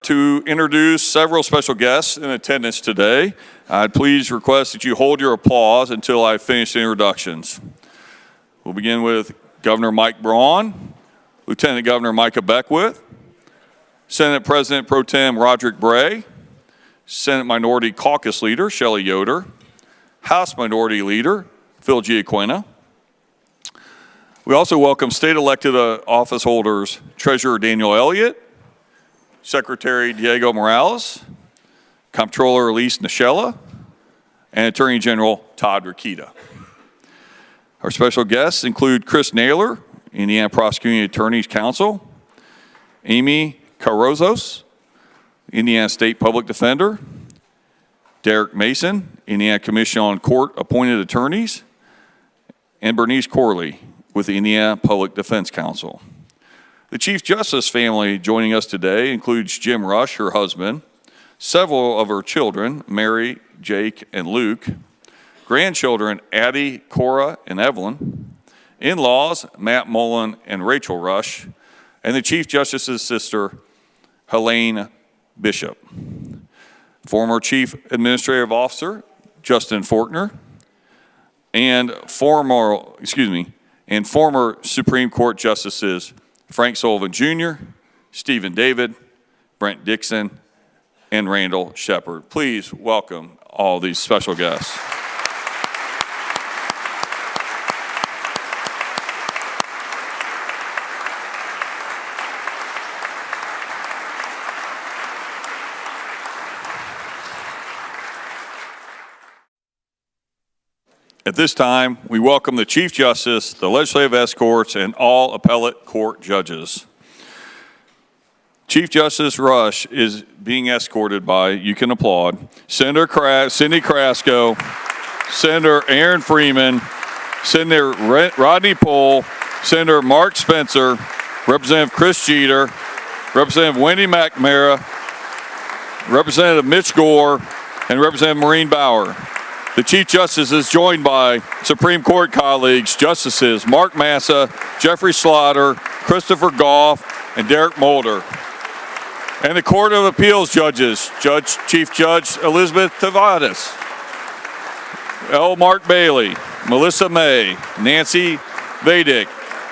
To introduce several special guests in attendance today, I'd please request that you hold your applause until I finish the introductions. We'll begin with Governor Mike Braun, Lieutenant Governor Micah Beckwith, Senate President Pro Tem Roderick Bray, Senate Minority Caucus Leader Shelley Yoder, House Minority Leader Phil Giacquina. We also welcome state elected office holders Treasurer Daniel Elliott, Secretary Diego Morales, Comptroller Elise Nichella, and Attorney General Todd Rokita. Our special guests include Chris Naylor, Indiana Prosecuting Attorney's Counsel, Amy Carrozos, Indiana State Public Defender, Derek Mason, Indiana Commission on Court Appointed Attorneys, and Bernice Corley with the Indiana Public Defense Council. The Chief Justice family joining us today includes Jim Rush, her husband, several of her children, Mary, Jake, and Luke, grandchildren, Addie, Cora, and Evelyn, in-laws, Matt Mullen and Rachel Rush, and the Chief Justice's sister, Helene Bishop. Former Chief Administrative Officer, Justin Faulkner, and former Supreme Court Justices, Frank Sullivan Jr., Stephen David, Brent Dixon, and Randall Shepard. Please welcome all these special guests. At this time, we welcome the Chief Justice, the legislative escorts, and all appellate court judges. Chief Justice Rush is being escorted by, you can applaud, Senator Cindy Carrasco, Senator Aaron Freeman, Senator Rodney Pohl, Senator Mark Spencer, Representative Chris Jeter, Representative Wendy McNamara, Representative Mitch Gore, and Representative Maureen Bauer. The Chief Justice is joined by Supreme Court colleagues, Justices Mark Massa, Jeffrey Slaughter, Christopher Goff, and Derek Mulder. And the Court of Appeals judges, Chief Judge Elizabeth Tavares, L. Mark Bailey, Melissa May, Nancy Vadick,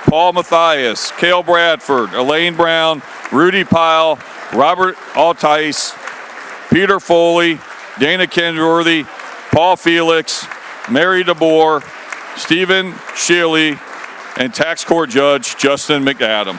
Paul Mathias, Cale Bradford, Elaine Brown, Rudy Pyle, Robert Altice, Peter Foley, Dana Kenworthy, Paul Felix, Mary DeBoer, Stephen Shealy, and Tax Court Judge Justin McAdam.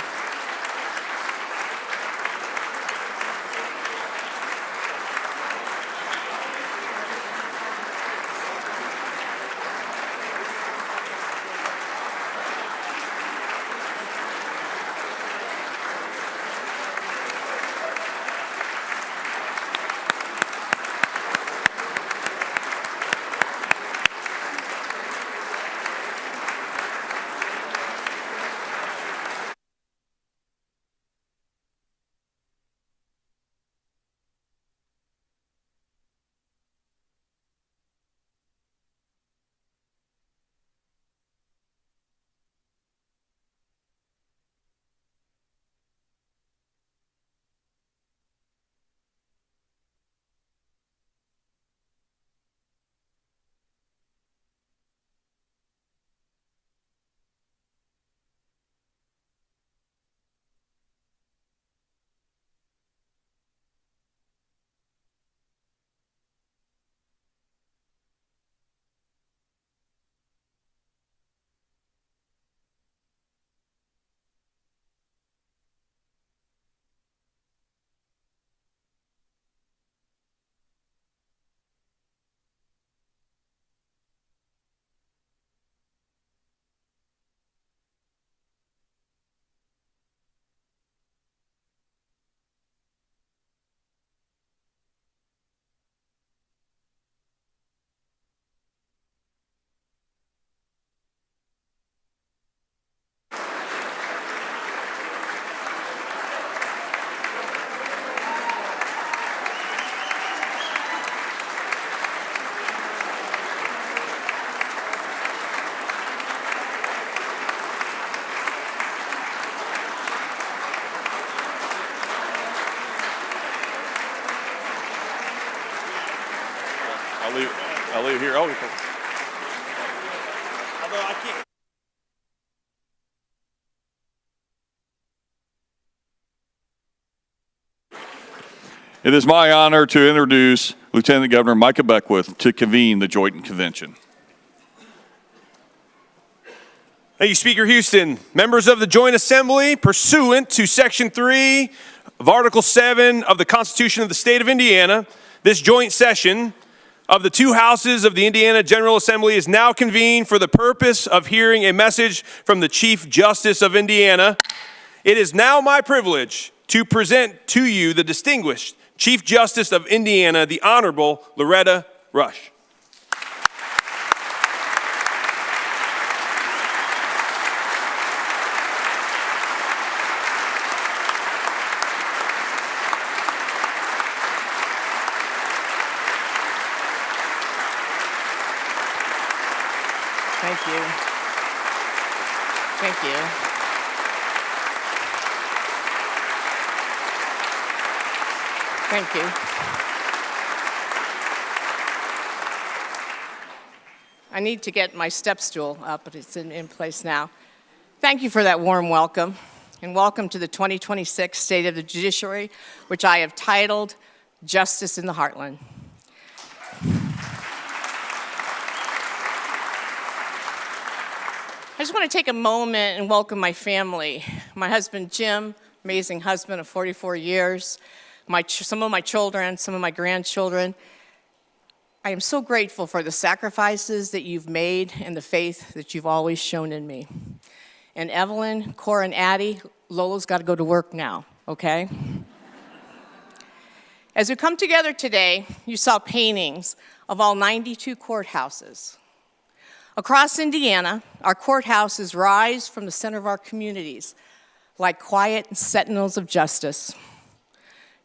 I'll leave here. Oh, although I can't. It is my honor to introduce Lieutenant Governor Micah Beckwith to convene the Joint Convention. Thank you, Speaker Houston. Members of the Joint Assembly, pursuant to Section 3 of Article 7 of the Constitution of the State of Indiana, this joint session of the two houses of the Indiana General Assembly is now convened for the purpose of hearing a message from the Chief Justice of Indiana. It is now my privilege to present to you the distinguished Chief Justice of Indiana, the Honorable Loretta Rush. Thank you. Thank you. Thank you. I need to get my step stool up, but it's in place now. Thank you for that warm welcome, and welcome to the 2026 State of the Judiciary, which I have titled Justice in the Heartland. I just want to take a moment and welcome my family. My husband, Jim, amazing husband of 44 years, some of my children, some of my grandchildren. I am so grateful for the sacrifices that you've made and the faith that you've always shown in me. And Evelyn, Cora, and Addie, Lola's got to go to work now, okay? As we come together today, you saw paintings of all 92 courthouses. Across Indiana, our courthouses rise from the center of our communities like quiet sentinels of justice.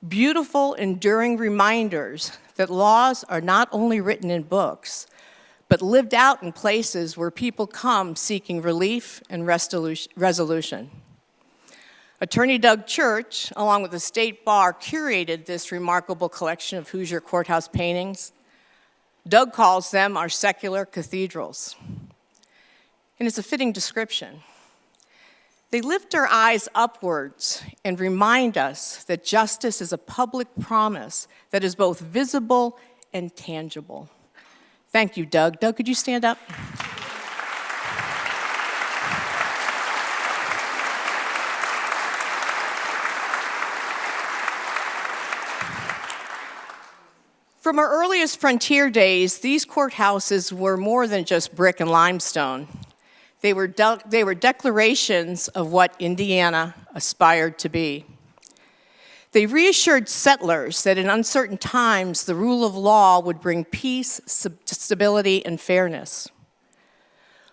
Beautiful, enduring reminders that laws are not only written in books, but lived out in places where people come seeking relief and resolution. Attorney Doug Church, along with the State Bar, curated this remarkable collection of Hoosier courthouse paintings. Doug calls them our secular cathedrals. And it's a fitting description. They lift our eyes upwards and remind us that justice is a public promise that is both visible and tangible. Thank you, Doug. Doug, could you stand up? From our earliest frontier days, these courthouses were more than just brick and limestone. They were declarations of what Indiana aspired to be. They reassured settlers that in uncertain times, the rule of law would bring peace, stability, and fairness.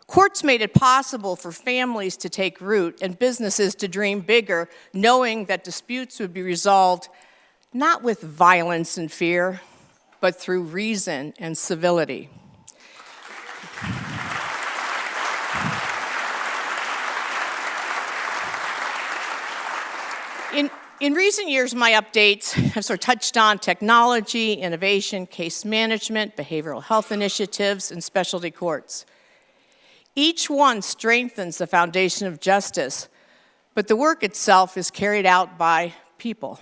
Courts made it possible for families to take root and businesses to dream bigger, knowing that disputes would be resolved not with violence and fear, but through reason and civility. In recent years, my updates have sort of touched on technology, innovation, case management, behavioral health initiatives, and specialty courts. Each one strengthens the foundation of justice, but the work itself is carried out by people.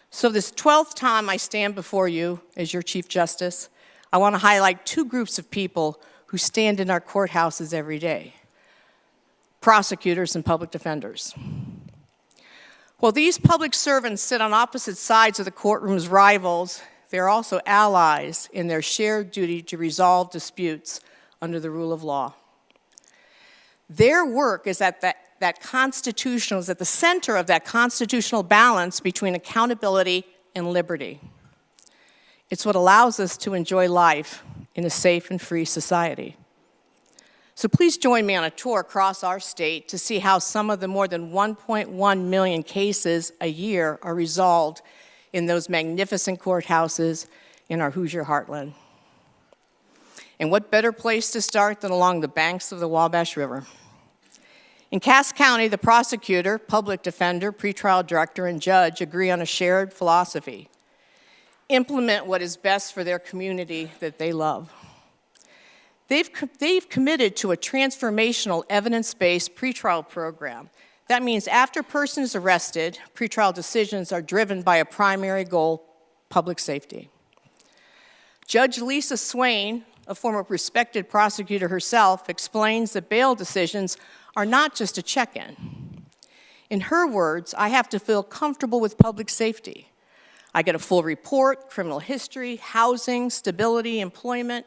So this 12th time I stand before you as your Chief Justice, I want to highlight two groups of people who stand in our courthouses every day: prosecutors and public defenders. While these public servants sit on opposite sides of the courtroom's rivals, they're also allies in their shared duty to resolve disputes under the rule of law. Their work is at the center of that constitutional balance between accountability and liberty. It's what allows us to enjoy life in a safe and free society. So please join me on a tour across our state to see how some of the more than 1.1 million cases a year are resolved in those magnificent courthouses in our Hoosier heartland. And what better place to start than along the banks of the Wabash River? In Cass County, the prosecutor, public defender, pretrial director, and judge agree on a shared philosophy. implement what is best for their community that they love. They've committed to a transformational evidence-based pretrial program. That means after a person is arrested, pretrial decisions are driven by a primary goal, public safety. Judge Lisa Swain, a former respected prosecutor herself, explains that bail decisions are not just a check-in. In her words, I have to feel comfortable with public safety. I get a full report, criminal history, housing, stability, employment,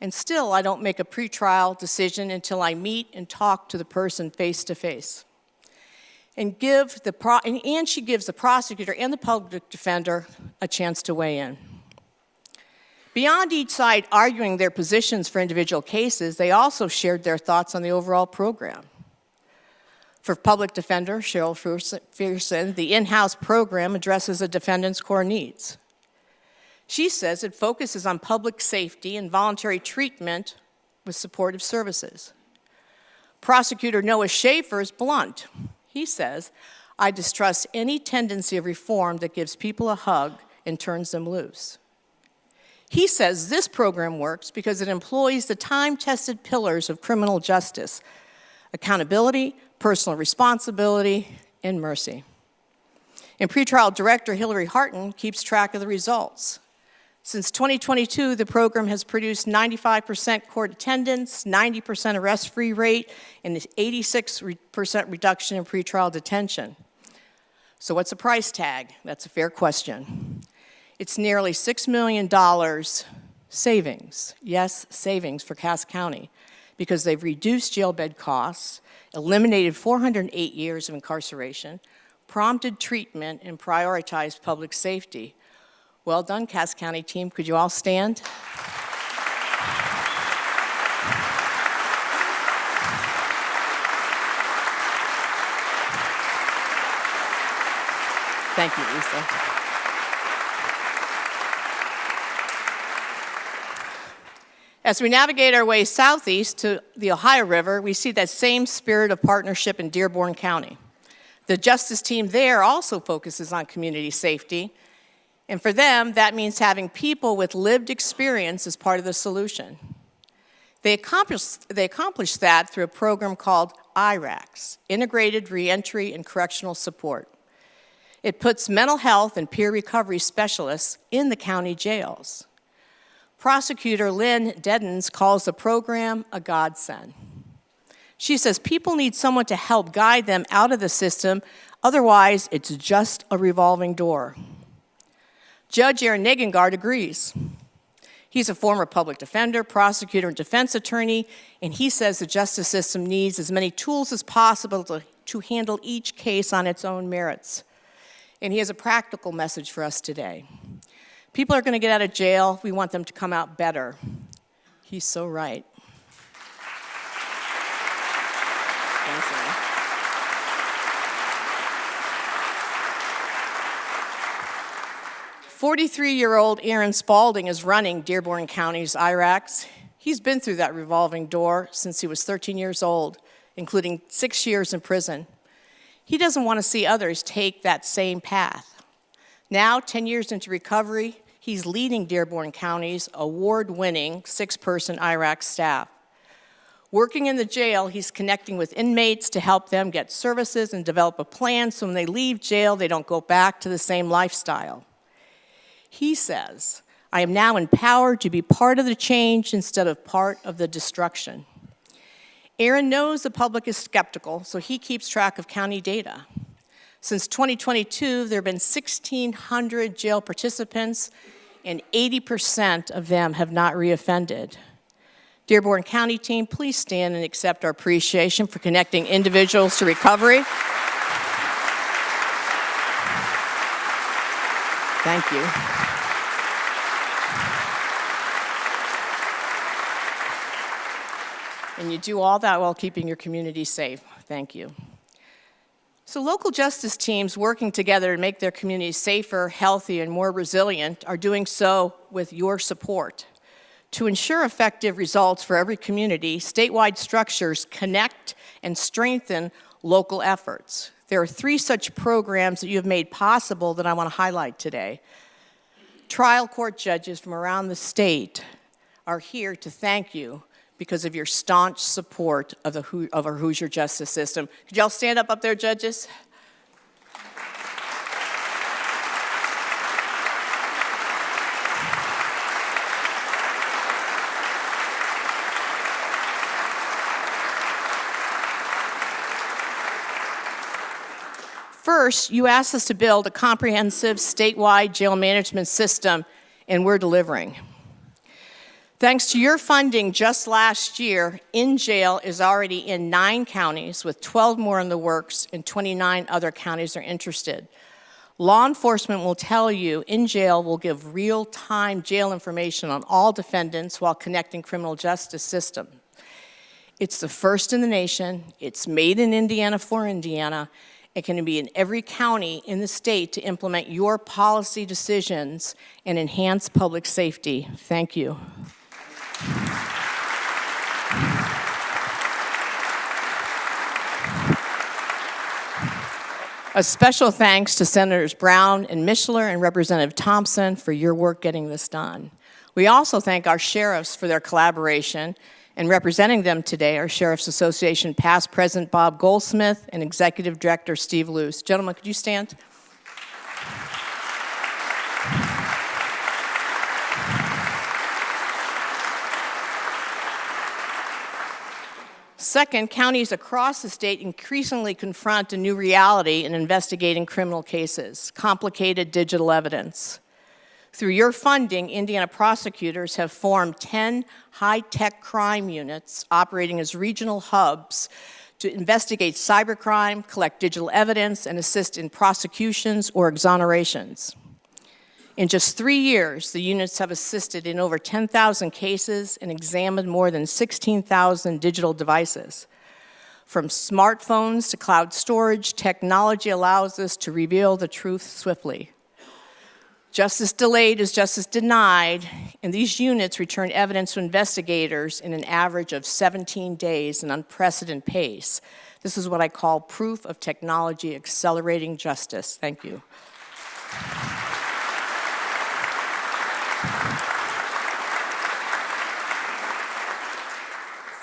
and still I don't make a pretrial decision until I meet and talk to the person face to face. And she gives the prosecutor and the public defender a chance to weigh in. Beyond each side arguing their positions for individual cases, they also shared their thoughts on the overall program. For public defender Cheryl Fearson, the in-house program addresses a defendant's core needs. She says it focuses on public safety and voluntary treatment with supportive services. Prosecutor Noah Schaefer is blunt. He says, I distrust any tendency of reform that gives people a hug and turns them loose. He says this program works because it employs the time-tested pillars of criminal justice: accountability, personal responsibility, and mercy. And pretrial director Hillary Harton keeps track of the results. Since 2022, the program has produced 95% court attendance, 90% arrest-free rate, and an 86% reduction in pretrial detention. So what's the price tag? That's a fair question. It's nearly $6 million savings. Yes, savings for Cass County, because they've reduced jail bed costs, eliminated 408 years of incarceration, prompted treatment, and prioritized public safety. Well done, Cass County team. Could you all stand? Thank you, Lisa. As we navigate our way southeast to the Ohio River, we see that same spirit of partnership in Dearborn County. The justice team there also focuses on community safety, and for them, that means having people with lived experience as part of the solution. They accomplish that through a program called IRACS, Integrated Reentry and Correctional Support. It puts mental health and peer recovery specialists in the county jails. Prosecutor Lynn Deddens calls the program a godsend. She says people need someone to help guide them out of the system, otherwise it's just a revolving door. Judge Aaron Negengard agrees. He's a former public defender, prosecutor, and defense attorney, and he says the justice system needs as many tools as possible to handle each case on its own merits. And he has a practical message for us today. People are going to get out of jail. We want them to come out better. He's so right. Thanks, Aaron. 43-year-old Aaron Spalding is running Dearborn County's IRACS. He's been through that revolving door since he was 13 years old, including 6 years in prison. He doesn't want to see others take that same path. Now, 10 years into recovery, he's leading Dearborn County's award-winning 6-person IRACS staff. Working in the jail, he's connecting with inmates to help them get services and develop a plan so when they leave jail, they don't go back to the same lifestyle. He says, I am now empowered to be part of the change instead of part of the destruction. Aaron knows the public is skeptical, so he keeps track of county data. Since 2022, there have been 1,600 jail participants, and 80% of them have not reoffended. Dearborn County team, please stand and accept our appreciation for connecting individuals to recovery. Thank you. And you do all that while keeping your community safe. Thank you. So local justice teams working together to make their communities safer, healthy, and more resilient are doing so with your support. To ensure effective results for every community, statewide structures connect and strengthen local efforts. There are 3 such programs that you have made possible that I want to highlight today. Trial court judges from around the state are here to thank you because of your staunch support of our Hoosier justice system. Could y'all stand up there, judges? First, you asked us to build a comprehensive statewide jail management system, and we're delivering. Thanks to your funding just last year, In Jail is already in 9 counties, with 12 more in the works, and 29 other counties are interested. Law enforcement will tell you In Jail will give real-time jail information on all defendants while connecting criminal justice system. It's the first in the nation. It's made in Indiana for Indiana. It can be in every county in the state to implement your policy decisions and enhance public safety. Thank you. A special thanks to Senators Brown and Mishler and Representative Thompson for your work getting this done. We also thank our sheriffs for their collaboration, and representing them today are Sheriff's Association past President Bob Goldsmith and Executive Director Steve Luce. Gentlemen, could you stand? Second, counties across the state increasingly confront a new reality in investigating criminal cases, complicated digital evidence. Through your funding, Indiana prosecutors have formed 10 high-tech crime units operating as regional hubs to investigate cybercrime, collect digital evidence, and assist in prosecutions or exonerations. In just 3 years, the units have assisted in over 10,000 cases and examined more than 16,000 digital devices. From smartphones to cloud storage, technology allows us to reveal the truth swiftly. Justice delayed is justice denied, and these units return evidence to investigators in an average of 17 days, an unprecedented pace. This is what I call proof of technology accelerating justice. Thank you.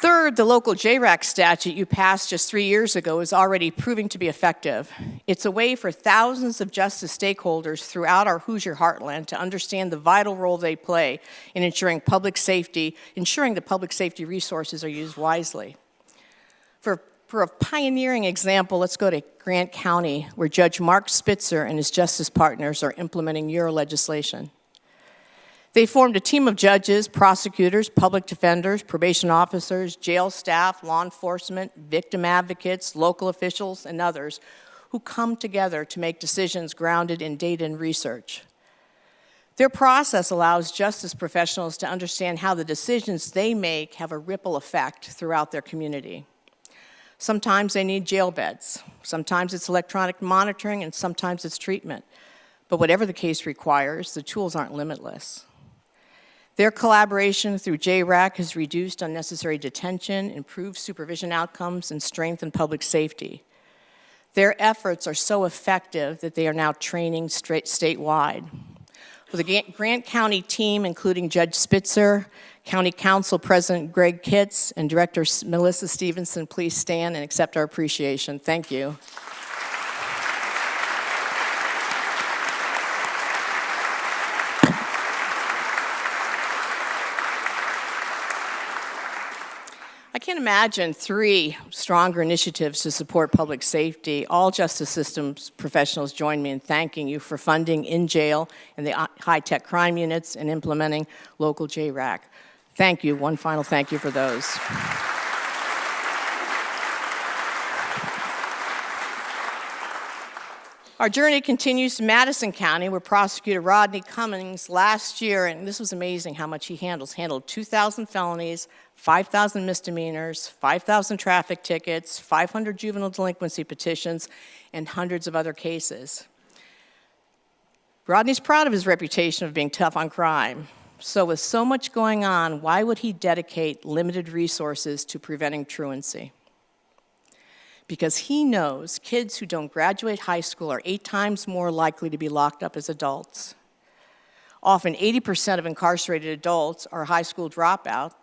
Third, the local JRAC statute you passed just 3 years ago is already proving to be effective. It's a way for thousands of justice stakeholders throughout our Hoosier heartland to understand the vital role they play in ensuring the public safety resources are used wisely. For a pioneering example, let's go to Grant County, where Judge Mark Spitzer and his justice partners are implementing your legislation. They formed a team of judges, prosecutors, public defenders, probation officers, jail staff, law enforcement, victim advocates, local officials, and others who come together to make decisions grounded in data and research. Their process allows justice professionals to understand how the decisions they make have a ripple effect throughout their community. Sometimes they need jail beds, sometimes it's electronic monitoring, and sometimes it's treatment. But whatever the case requires, the tools aren't limitless. Their collaboration through JRAC has reduced unnecessary detention, improved supervision outcomes, and strengthened public safety. Their efforts are so effective that they are now training statewide. With the Grant County team, including Judge Spitzer, County Council President Greg Kitts, and Director Melissa Stevenson, please stand and accept our appreciation. Thank you. I can't imagine 3 stronger initiatives to support public safety. All justice systems professionals join me in thanking you for funding In Jail and the high-tech crime units and implementing local JRAC. Thank you. One final thank you for those. Our journey continues to Madison County, where Prosecutor Rodney Cummings last year, and this was amazing how much he handled 2,000 felonies, 5,000 misdemeanors, 5,000 traffic tickets, 500 juvenile delinquency petitions, and hundreds of other cases. Rodney's proud of his reputation of being tough on crime. So with so much going on, why would he dedicate limited resources to preventing truancy? Because he knows kids who don't graduate high school are 8 times more likely to be locked up as adults. Often 80% of incarcerated adults are high school dropouts,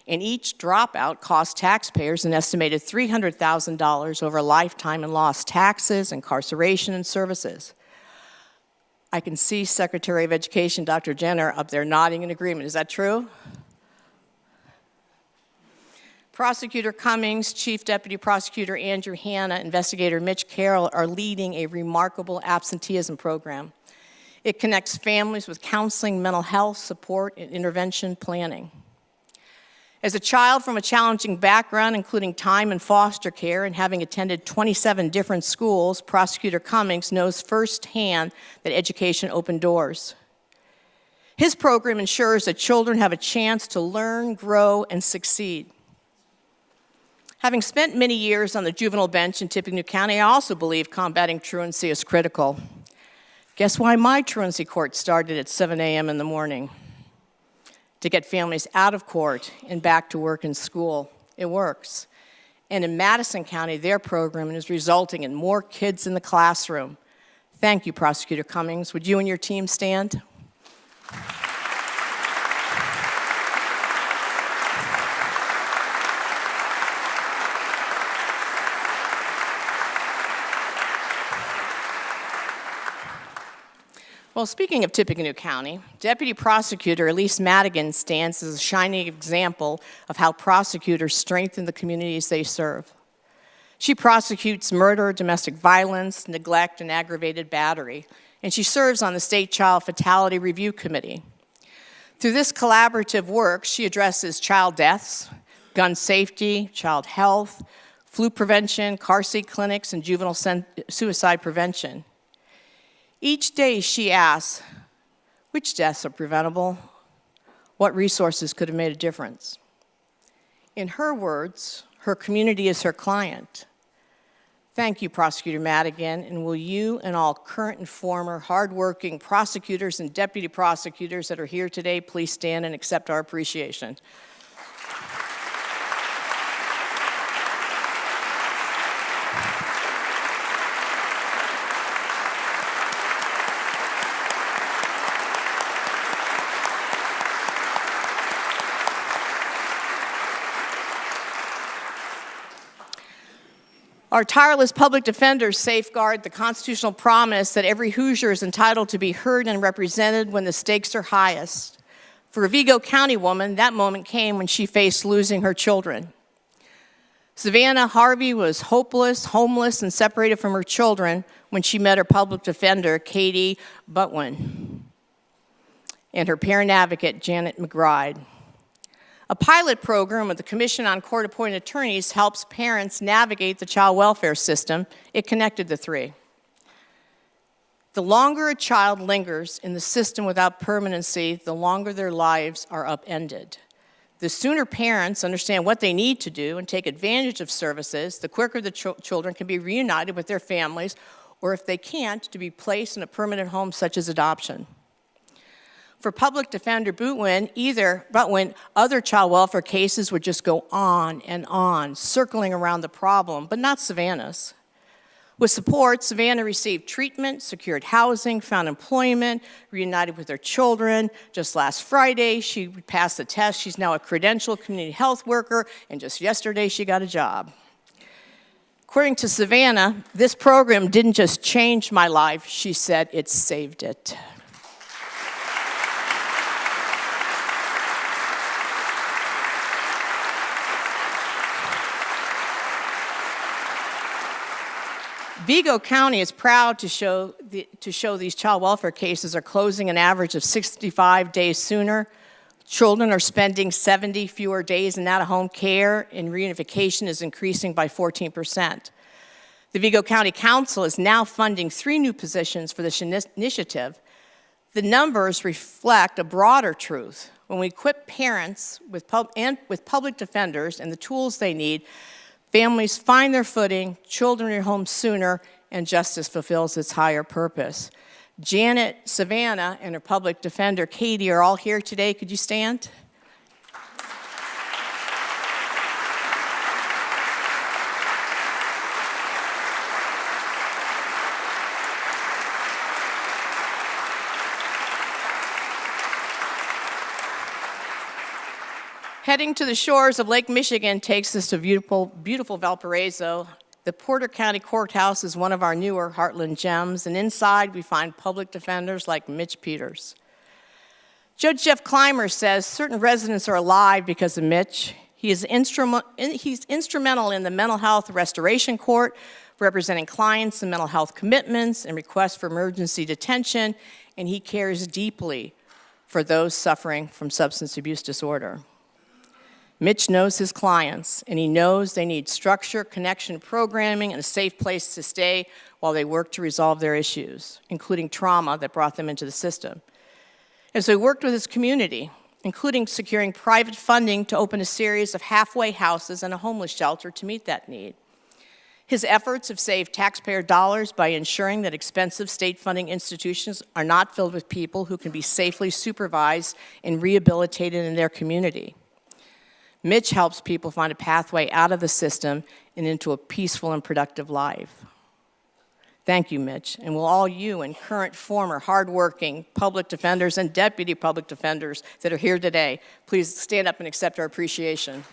and each dropout costs taxpayers an estimated $300,000 over a lifetime in lost taxes, incarceration, and services. I can see Secretary of Education, Dr. Jenner, up there nodding in agreement. Is that true? Prosecutor Cummings, Chief Deputy Prosecutor Andrew Hanna, Investigator Mitch Carroll are leading a remarkable absenteeism program. It connects families with counseling, mental health support, and intervention planning. As a child from a challenging background, including time in foster care and having attended 27 different schools, Prosecutor Cummings knows firsthand that education opened doors. His program ensures that children have a chance to learn, grow, and succeed. Having spent many years on the juvenile bench in Tippecanoe County, I also believe combating truancy is critical. Guess why my truancy court started at 7 a.m. in the morning? To get families out of court and back to work and school. It works. And in Madison County, their program is resulting in more kids in the classroom. Thank you, Prosecutor Cummings. Would you and your team stand? Well, speaking of Tippecanoe County, Deputy Prosecutor Elise Madigan stands as a shining example of how prosecutors strengthen the communities they serve. She prosecutes murder, domestic violence, neglect, and aggravated battery, and she serves on the State Child Fatality Review Committee. Through this collaborative work, she addresses child deaths, gun safety, child health, flu prevention, car seat clinics, and juvenile suicide prevention. Each day she asks, which deaths are preventable? What resources could have made a difference? In her words, her community is her client. Thank you, Prosecutor Madigan, and will you and all current and former hardworking prosecutors and deputy prosecutors that are here today please stand and accept our appreciation. Our tireless public defenders safeguard the constitutional promise that every Hoosier is entitled to be heard and represented when the stakes are highest. For a Vigo County woman, that moment came when she faced losing her children. Savannah Harvey was hopeless, homeless, and separated from her children when she met her public defender, Katie Butwin, and her parent advocate, Janet McBride. A pilot program with the Commission on Court-Appointed Attorneys helps parents navigate the child welfare system. It connected the three. The longer a child lingers in the system without permanency, the longer their lives are upended. The sooner parents understand what they need to do and take advantage of services, the quicker the children can be reunited with their families, or if they can't, to be placed in a permanent home such as adoption. For public defender Butwin, other child welfare cases would just go on, circling around the problem, but not Savannah's. With support, Savannah received treatment, secured housing, found employment, reunited with her children. Just last Friday, she passed the test. She's now a credentialed community health worker, and just yesterday, she got a job. According to Savannah, this program didn't just change my life, she said, it saved it. Vigo County is proud to show these child welfare cases are closing an average of 65 days sooner. Children are spending 70 fewer days in out-of-home care, and reunification is increasing by 14%. The Vigo County Council is now funding 3 new positions for this initiative. The numbers reflect a broader truth. When we equip parents with public defenders and the tools they need, families find their footing, children are home sooner, and justice fulfills its higher purpose. Janet, Savannah, and her public defender, Katie, are all here today. Could you stand? Heading to the shores of Lake Michigan takes us to beautiful Valparaiso. The Porter County Courthouse is one of our newer Heartland gems, and inside we find public defenders like Mitch Peters. Judge Jeff Clymer says certain residents are alive because of Mitch. He's instrumental in the Mental Health Restoration Court, representing clients in mental health commitments and requests for emergency detention, and he cares deeply for those suffering from substance abuse disorder. Mitch knows his clients, and he knows they need structure, connection, programming, and a safe place to stay while they work to resolve their issues, including trauma that brought them into the system. And so he worked with his community, including securing private funding to open a series of halfway houses and a homeless shelter to meet that need. His efforts have saved taxpayer dollars by ensuring that expensive state funding institutions are not filled with people who can be safely supervised and rehabilitated in their community. Mitch helps people find a pathway out of the system and into a peaceful and productive life. Thank you, Mitch, and will all you and current, former, hardworking public defenders and deputy public defenders that are here today, please stand up and accept our appreciation.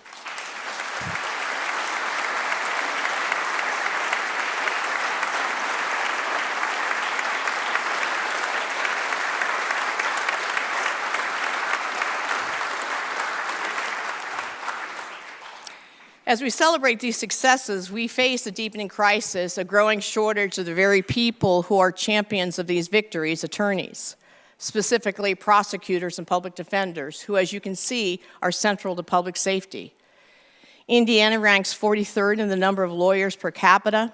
As we celebrate these successes, we face a deepening crisis, a growing shortage of the very people who are champions of these victories, attorneys, specifically prosecutors and public defenders, who, as you can see, are central to public safety. Indiana ranks 43rd in the number of lawyers per capita.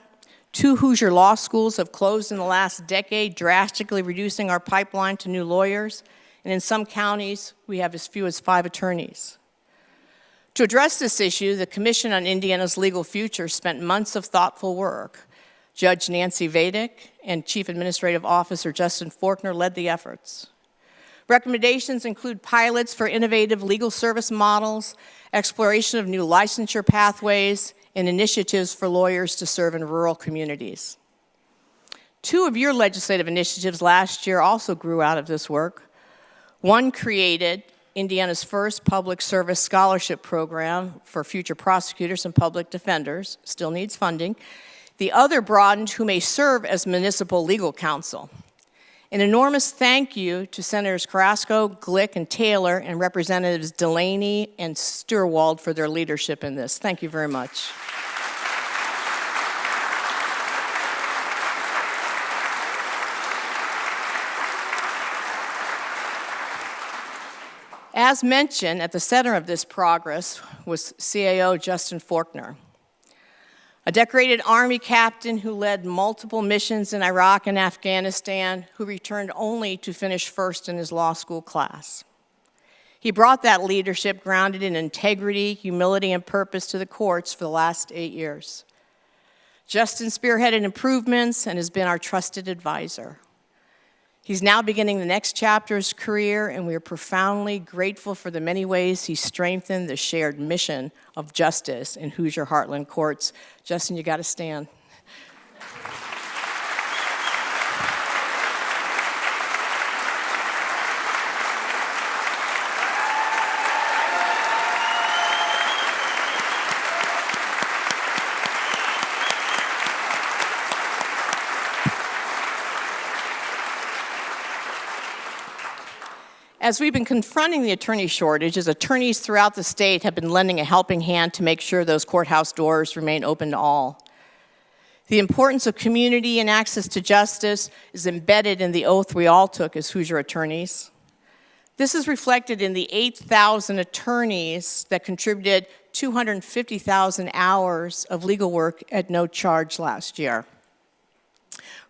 2 Hoosier law schools have closed in the last decade, drastically reducing our pipeline to new lawyers. And in some counties, we have as few as 5 attorneys. To address this issue, the Commission on Indiana's Legal Future spent months of thoughtful work. Judge Nancy Vadick and Chief Administrative Officer Justin Faulkner led the efforts. Recommendations include pilots for innovative legal service models, exploration of new licensure pathways, and initiatives for lawyers to serve in rural communities. 2 of your legislative initiatives last year also grew out of this work. One created Indiana's first public service scholarship program for future prosecutors and public defenders, still needs funding. The other broadened who may serve as municipal legal counsel. An enormous thank you to Senators Carrasco, Glick, and Taylor, and Representatives Delaney and Sturwald for their leadership in this. Thank you very much. As mentioned, at the center of this progress was CAO Justin Faulkner, a decorated Army captain who led multiple missions in Iraq and Afghanistan, who returned only to finish first in his law school class. He brought that leadership grounded in integrity, humility, and purpose to the courts for the last 8 years. Justin spearheaded improvements and has been our trusted advisor. He's now beginning the next chapter of his career, and we are profoundly grateful for the many ways he strengthened the shared mission of justice in Hoosier Heartland courts. Justin, you got to stand. As we've been confronting the attorney shortages, attorneys throughout the state have been lending a helping hand to make sure those courthouse doors remain open to all. The importance of community and access to justice is embedded in the oath we all took as Hoosier attorneys. This is reflected in the 8,000 attorneys that contributed 250,000 hours of legal work at no charge last year.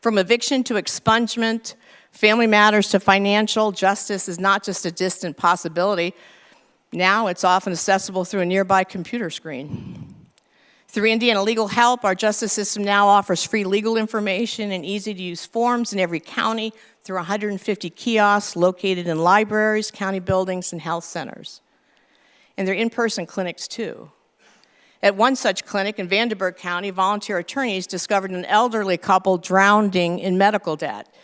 From eviction to expungement, family matters to financial, justice is not just a distant possibility. Now it's often accessible through a nearby computer screen. Through Indiana Legal Help, our justice system now offers free legal information and easy-to-use forms in every county through 150 kiosks located in libraries, county buildings, and health centers. And they're in-person clinics, too. At one such clinic in Vanderburgh County, volunteer attorneys discovered an elderly couple drowning in medical debt.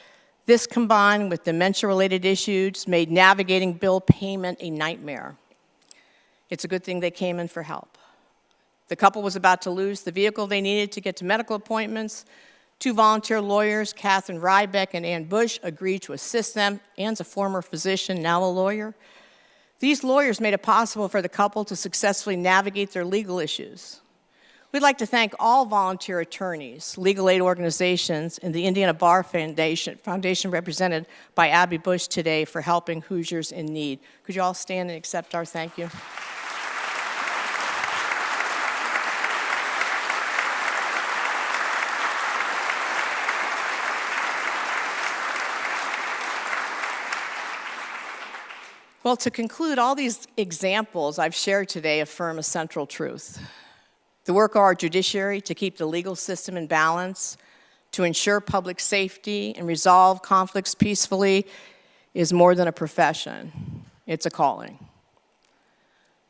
This, combined with dementia-related issues, made navigating bill payment a nightmare. It's a good thing they came in for help. The couple was about to lose the vehicle they needed to get to medical appointments. 2 volunteer lawyers, Catherine Rybeck and Ann Bush, agreed to assist them. Ann's a former physician, now a lawyer. These lawyers made it possible for the couple to successfully navigate their legal issues. We'd like to thank all volunteer attorneys, legal aid organizations, and the Indiana Bar Foundation represented by Abby Bush today for helping Hoosiers in need. Could you all stand and accept our thank you? Well, to conclude, all these examples I've shared today affirm a central truth. The work of our judiciary to keep the legal system in balance, to ensure public safety and resolve conflicts peacefully is more than a profession. It's a calling.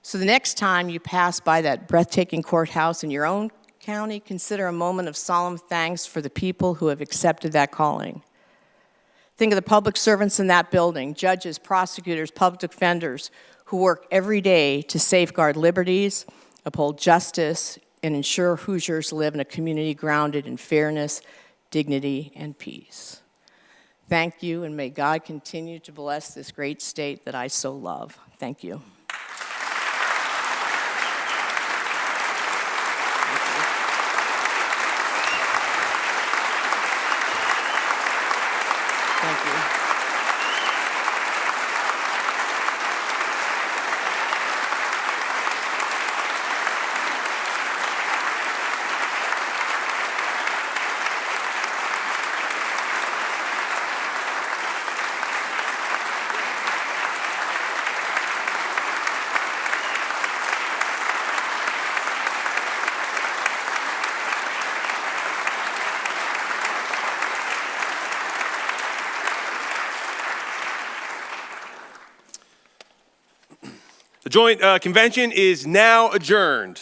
So the next time you pass by that breathtaking courthouse in your own county, consider a moment of solemn thanks for the people who have accepted that calling. Think of the public servants in that building, judges, prosecutors, public defenders, who work every day to safeguard liberties, uphold justice, and ensure Hoosiers live in a community grounded in fairness, dignity, and peace. Thank you, and may God continue to bless this great state that I so love. Thank you. Thank you. The joint convention is now adjourned.